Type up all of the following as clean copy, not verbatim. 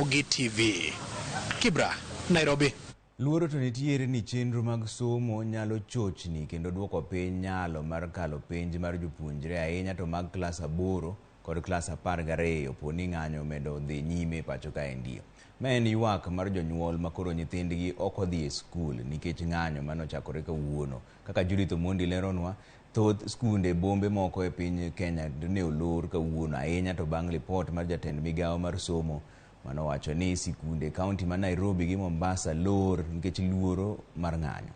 Ramogi TV. Kibra, Nairobi. Luoro to nitiere ni chenro mag somo nyalo chochni kendo duoko piny nyalo mar kalo penj mar jopuonjre ahinya to mag klas 8 kod klas 12 poni ng'anyo medo dhi nyime pacho kae ndio. Ma en ywak mar jonyuol makoro nyithindgi ok odhi e skul nikech ng'anyo manochakore kawuono. Kaka Judith Omondi leronwa, thoth skunde bombe moko e piny Kenya ne olor kawuono ahinya to bang' ripot mar jatend migawo mar somo manowacho ni sikunde kaunti ma Nairobi gi Mombasa lor nikech luoro mar ng'anyo.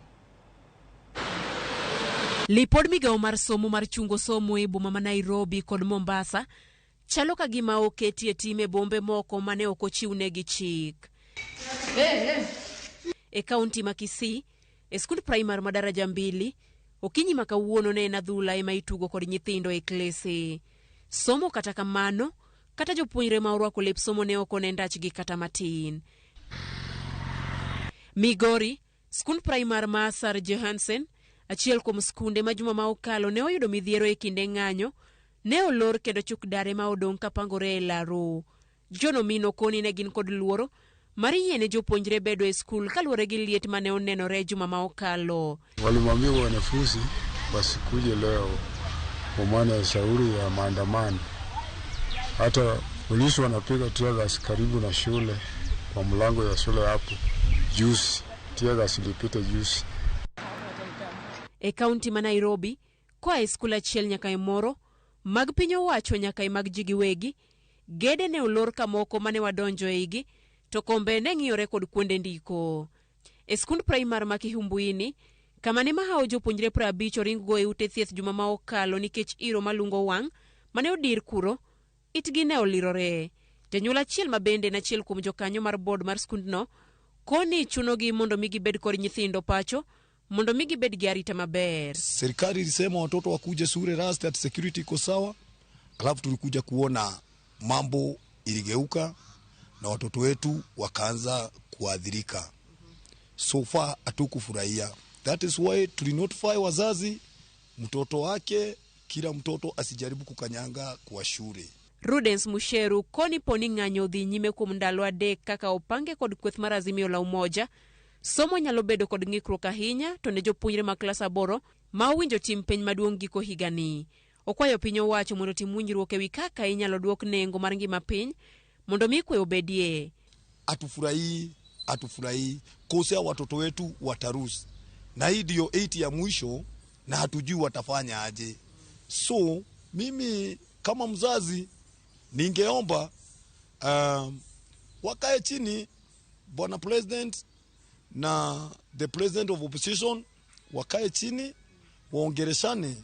Lipod migawo mar somo mar chungo somo e boma ma Nairobi kod Mombasa chalo ka gima oketi e time bombe moko mane ok ochiwnegi chik. E kaunti ma Kisii, e skund primar ma daraja 2, okinyi ma kawuono ne en adhula ema itugo kod nyithindo e klese. Somo kata kamano, kata jopuonjre ma orwako lep somo ne ok onendachgi kata matin. Migori, skund primar ma Sir Johansen, achiel kuom skunde ma juma ma okalo ne oyudo midhiero e kinde ng'anyo, ne olor kendo chuk dare ma odong' kapangore e laro. Jono mino koni ne gin kod luoro mar yiene jopuonjre bedo e skul kaluwore gi liet mane onenore juma ma okalo. Walimwambia wanafunzi wasikuje leo kwa maana ya shauri ya maandamano. Hata polisi wanapiga tear gas karibu na shule, kwa mlango ya shule hapo. Juice, tear gas ilipita juice. E kaunti ma Nairobi, kwa e skul achiel nyaka e moro, mag piny owacho nyaka e mag ji giwegi, gede ne olor ka moko mane wadonjo e igi, to kombe ne ng'iyore kod kuonde ndiko. E skund primar ma Kihumbuini, kama ne mahao jopuonjre 50 oringgo e ute thieth juma ma okalo nikech iro malungo wang' mane odir kuro, itgi ne olirore. Janyuol achiel ma bende na achiel kuom jokanyo mar board mar skundno, koni chunogi mondo migi bed kod nyithindo pacho, mondo migi bed gi arita maber. Serikali ilisema watoto wakuje shule rasta at security iko sawa, alafu tulikuja kuona mambo iligeuka na watoto wetu wakaanza kuadhirika. So far hatukufurahia. That is why tulinotify wazazi mtoto wake, kila mtoto asijaribu kukanyanga kwa shule. Rudens Musheru koni poni ng'anyo dhi nyime kuom ndalo adek kaka opange kod kweth mar Azimio la Umoja. Somo nyalo bedo kod ng'ikruok ahinya to ne jopuonjre ma klas 8 ma owinjo tim penj maduong' giko higani. Okwayo piny owacho mondo tim winjruok ewi kaka inyalo duok nengo mar ngima piny mondo mi kwe obedie. Atufurahi kosea watoto wetu watarusi. Na hii ndio 8 ya mwisho na hatujui watafanya aje. So mimi kama mzazi ningeomba wakae chini bwana president na the president of opposition, wakae chini waongeleshane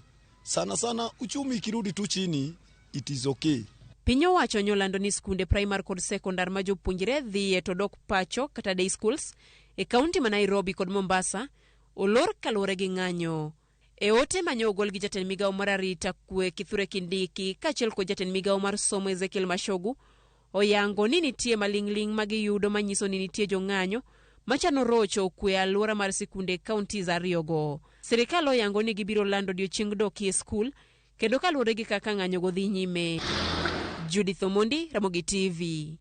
sana uchumi ikirudi tu chini it is okay. Piny owacho nyolando ni skunde primar kod sekondar ma jopuonjre dhie to dok pacho kata day schools e kaunti ma Nairobi kod Mombasa olor kaluwore gi ng'anyo. E ote manyo ogol gi jatend migawo mar arita kwe Kithure Kindiki kaachiel kod jatend migawo mar somo Ezekiel Mashogu, oyango ni nitie maling'ling' ma giyudo manyiso ni nitie jong'anyo machano rocho kwe alwora mar sikunde kaunti za ariyogo. Sirikal oyango ni gibiro lando odiechieng' dok e skul kendo kaluwore gi kaka ng'anyo go dhi nyime. Judith Omondi, Ramogi TV.